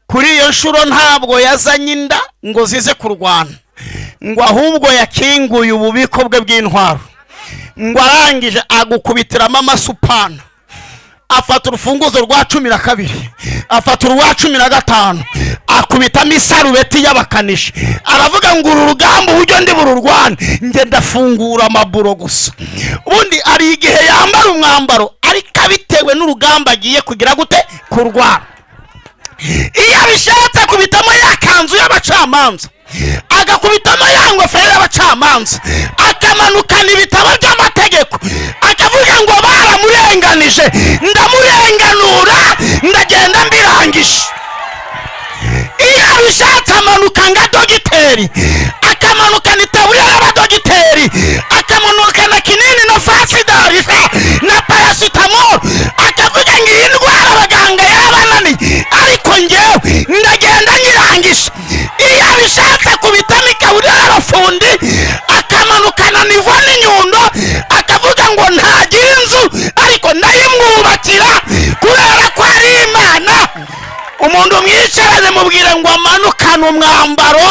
Kuri iyo nshuro ntabwo yazanye inda ngo zize kurwana, ngo ahubwo yakinguye ububiko bwe bw'intwaro. Ngo arangije agukubitiramo amasupana, afata urufunguzo rwa 12, afata urwa 15, akubitamo isarubeti y'abakanishi. Aravuga ngo uru rugamba uburyo ndi bururwane, nge ndafungura amaburo gusa. Ubundi ari igihe yambara umwambaro ariko bitewe n'urugamba agiye kugira gute? Kurwana. Iyo abishatse kubitamo yakanzu y'abacamanza, agakubitamo ya ngofero y'abacamanza, akamanukana ibitabo by'amategeko, akavuga ngo baramurenganije, ndamurenganura, ndagenda mbirangije. Iyo abishatse amanuka nga dogiteri, akamanukana itaburiya y'abadogiteri, akamanukana kinini na fasidarisha na parasitamol, akavuga ngo iyi ndwara abaganga yarabananiye ariko ngewe ndagenda nyirangije. Iyo abishatse kubitamo ikaburiya y'abafundi, akamanukana nivo n'inyundo, akavuga ngo ntagira inzu ariko ndayimwubakira kubera ko ari Imana. Umuntu mwicaranye mubwire ngo amanukane umwambaro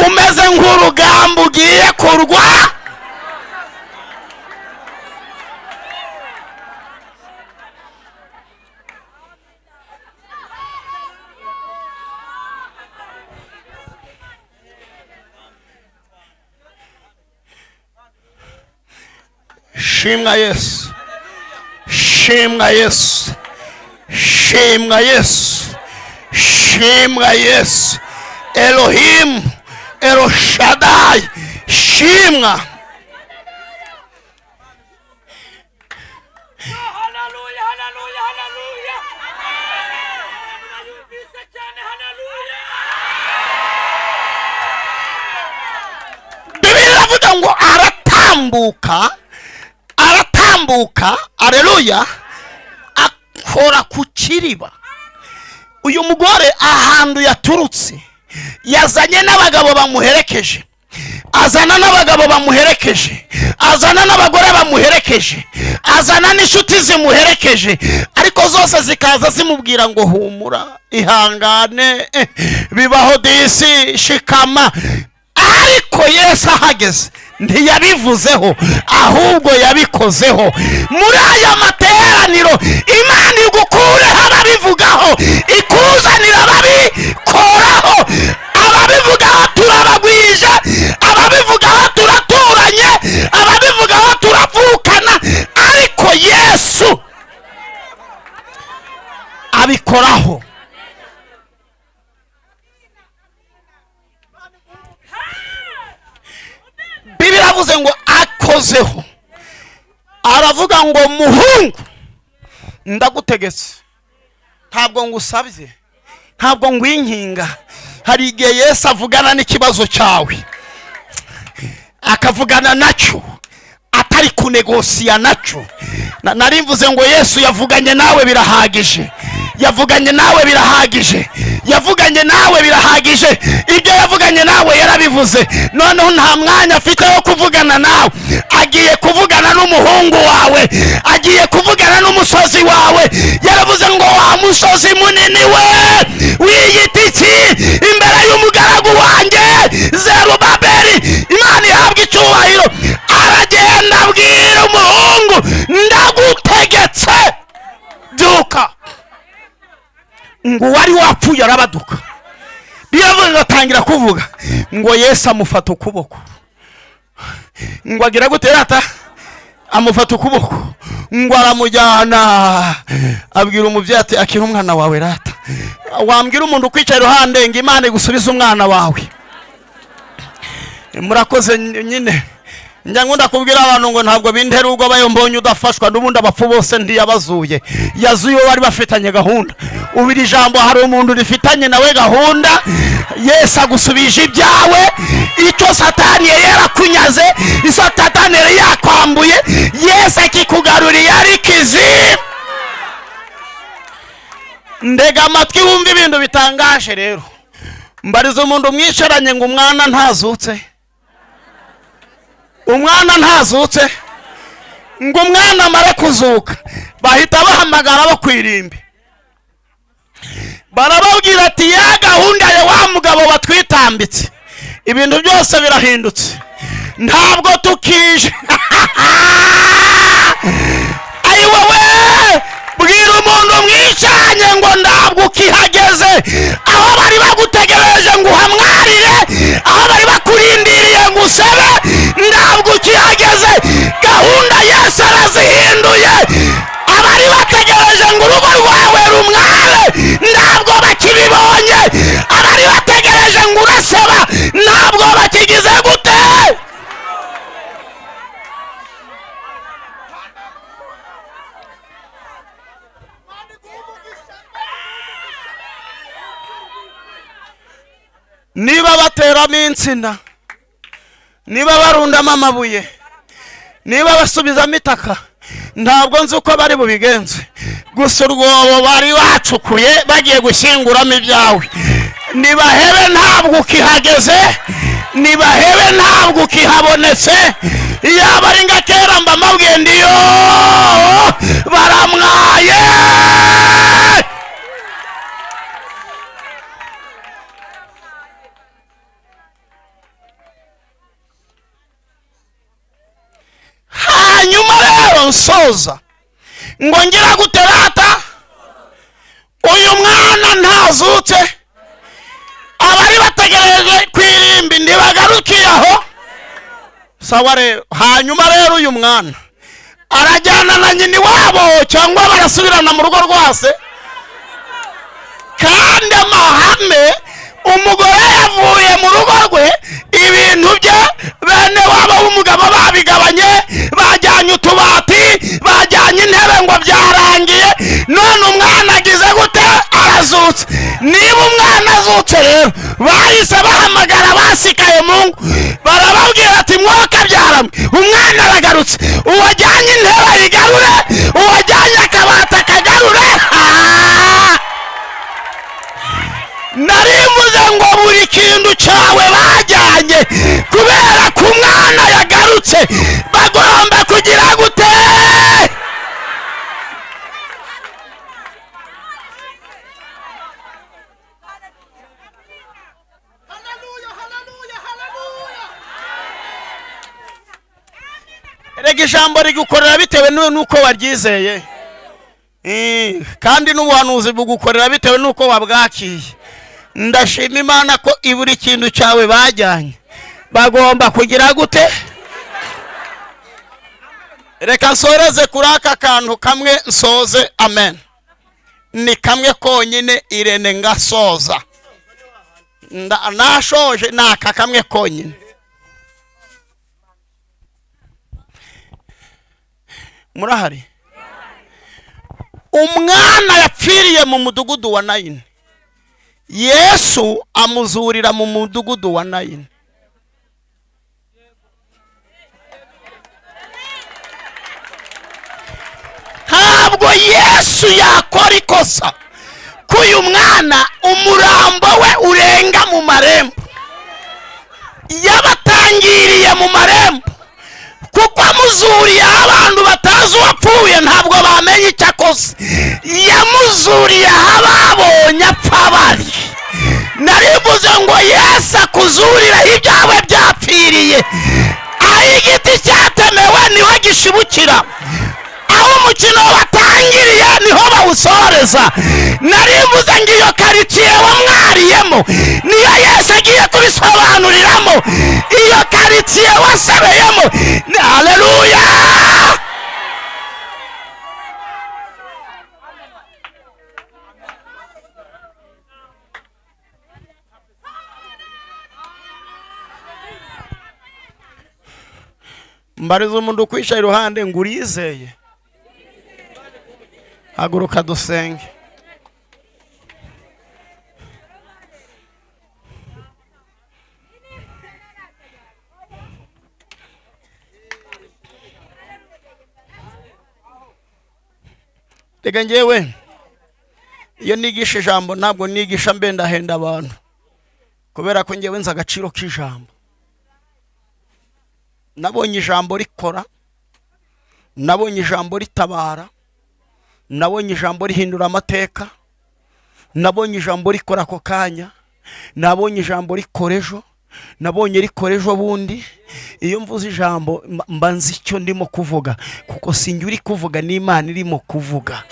umeze nk'urugamba ugiye kurwa. Shimwa Yesu, shimwa Yesu, shimwa Yesu, shimwa Yesu. Elohim, Eloshadai, shimwa. Hallelujah, hallelujah, hallelujah. Bibiliya ivuga ngo aratambuka, haleluya, akora ku kiriba. Uyu mugore ahantu yaturutse yazanye n'abagabo bamuherekeje, azana n'abagabo bamuherekeje, azana n'abagore bamuherekeje, azana n'inshuti zimuherekeje, ariko zose zikaza zimubwira ngo humura, ihangane, bibaho disi, shikama. Ariko Yesu ahageze ntiyabivuzeho, ahubwo yabikozeho. Muri aya materaniro Imana igukureho ababivugaho, ikuzanira ababikoraho. Ababivugaho turabagwije, ababivugaho turaturanye, ababivugaho turavukana, ariko Yesu abikoraho. Bibiri avuze ngo akozeho, aravuga ngo muhungu ndagutegetse, ntabwo ngusabye, ntabwo ngwinkinga. Hari igihe Yesu avugana n'ikibazo cyawe, akavugana nacyo atari kunegosiya nacyo. Nari mvuze ngo Yesu yavuganye nawe birahagije, yavuganye nawe birahagije, yavuganye nawe birahagije. Ibyo yavuganye nawe yarabivuze, noneho nta mwanya afite wo kuvugana nawe. Agiye kuvugana n'umuhungu wawe, agiye kuvugana n'umusozi wawe. Yaravuze ngo wa musozi munini we wiyita iki imbere y'umugaragu wanjye Zerubabeli. Imana ihabwa icyubahiro. Aragenda abwira umuhungu, ndagutegetse byuka. Ngo wari wapfuye arabaduka. Biravuga atangira kuvuga ngo Yesu amufata ukuboko, ngo agira gute rata, amufata ukuboko, ngo aramujyana. Abwira umubyeyi ati akira umwana wawe rata. Wambwira umuntu ukwicaye iruhande ngo Imana igusubize umwana wawe. Murakoze nyine. Njya ngunda kubwira abantu ngo ntabwo bintera ubwo bayombonye udafashwa, n'ubundi abapfu bose ntiyabazuye, yazuye bari bafitanye gahunda. Ubiri jambo hari umuntu rifitanye nawe gahunda. Yesu agusubije ibyawe, icyo Satani yarakunyaze, Satani yari yakwambuye, Yesu akikugaruriye ari kizi. Ndega amatwi wumva ibintu bitangaje rero. Mbariza umuntu mwicaranye ngo umwana ntazutse, umwana ntazutse, ngo umwana amara kuzuka, bahita bahamagara bo kwirimbi, barababwira ati ya gahunda ya wa mugabo batwitambitse, ibintu byose birahindutse, ntabwo tukije. Ayi wowe, bwira umuntu mwicaranye ngo ntabwo ukihageze. Aho bari bagutegereje ngo uhamwarire, aho bari bakurindiriye ngo usebe, ntabwo ukihageze. Gahunda Yesu arazihinduye. Abari bategereje ngo urugo rwawe rumware, ntabwo bakibibonye. Abari bategereje ngo uraseba, ntabwo bakigize gute. Niba bateramo insina, niba barundamo amabuye, niba basubizamo itaka, ntabwo nzi uko bari bubigenze. Gusa urwobo bari bacukuye bagiye gushyinguramo ibyawe, nibahebe ntabwo ukihageze, nibahebe ntabwo ukihabonetse. Yaba ari nga kera mba mabwiye ndiyo baramwaye. Hanyuma rero nsoza ngo ngira guterata, uyu mwana ntazutse, abari bategereje kwirimbi ntibagarukiye aho. Sawa rero. Hanyuma rero uyu mwana arajyana na nyina wabo cyangwa barasubirana mu rugo rwase. Kandi amahame, umugore yavuye mu rugo rwe, ibintu bye bene wabo w'umugabo babigabanye, bajyanye utubati, bajyanye intebe ngo byarangiye. None umwana agize gute? Arazutse. Niba umwana azutse rero, bahise bahamagara basikaye mu ngo, barababwira ati mwoka byaramwe, umwana aragarutse. Uwajyanye intebe ayigarure, uwajyanye akabati akagarure. yaravuze ngo buri kintu cyawe bajyanye kubera ko umwana yagarutse bagomba kugira gute. Erega ijambo rigukorera bitewe n'uko waryizeye, kandi n'ubuhanuzi bugukorera bitewe n'uko wabwakiye. Ndashima Imana ko iburi kintu cyawe bajyanye bagomba kugira gute. Reka nsoreze kuri aka kantu kamwe nsoze. Amen. Ni kamwe konyine Irene ngasoza. Nashoje naka kamwe konyine. Murahari? Umwana yapfiriye mu mudugudu wa Nayini, Yesu amuzurira mu mudugudu wa Nayini. Ntabwo Yesu yakora ikosa ko uyu mwana umurambo we urenga mu marembo. Yabatangiriye mu marembo kuko amuzuriye abantu batazi uwapfuye, ntabwo bamenye icyo akoze. Yamuzuriye ababonye apfa bari. Narivuze ngo Yesu akuzurira ibyawe byapfiriye. Aho igiti cyatemewe niho gishibukira, aho umukino watangiriye niho bawusoreza. Narivuze ngo iyo karitsiye wamwariyemo niyo Yesu agiye kubisobanuriramo. Iyo karitsiye wasabeyemo. Haleluya! Mbariza umuntu ukwisha iruhande ngo urizeye. Haguruka dusenge. Reka njyewe iyo nigisha ijambo ntabwo nigisha mbendahenda abantu, kubera ko njyewe nzi agaciro k'ijambo. Nabonye ijambo rikora, nabonye ijambo ritabara, nabonye ijambo rihindura amateka, nabonye ijambo rikora ako kanya, nabonye ijambo rikora ejo, nabonye rikora ejo bundi. Iyo mvuze ijambo mba nzi icyo ndimo kuvuga, kuko sinjye uri kuvuga, n'Imana irimo kuvuga.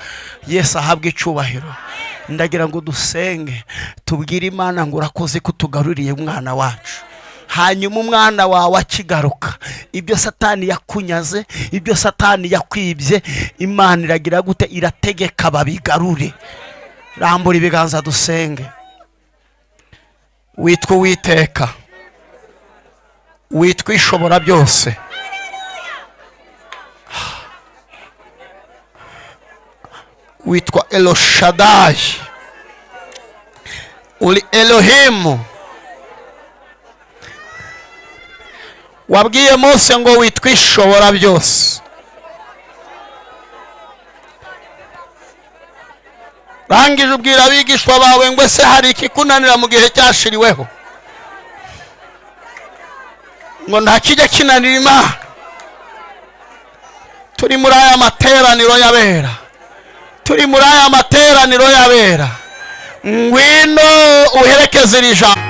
Yesu ahabwe icyubahiro. Ndagira ngo dusenge tubwire Imana ngo urakoze kutugaruriye umwana wacu. Hanyuma umwana wawe akigaruka, ibyo Satani yakunyaze, ibyo Satani yakwibye, Imana iragira gute? Irategeka babigarure. Rambura ibiganza dusenge. Witwa Uwiteka, witwa ishobora byose, witwa Eloshadai, uri Elohimu. Wabwiye Mose ngo witwa ishobora byose. Rangije ubwira abigishwa bawe ngo ese hari ikikunanira mu gihe cyashiriweho? Ngo nta kijya kinanira Imana. Turi muri aya materaniro y'abera, turi muri aya materaniro y'abera. Ngwino uherekeze iri jambo.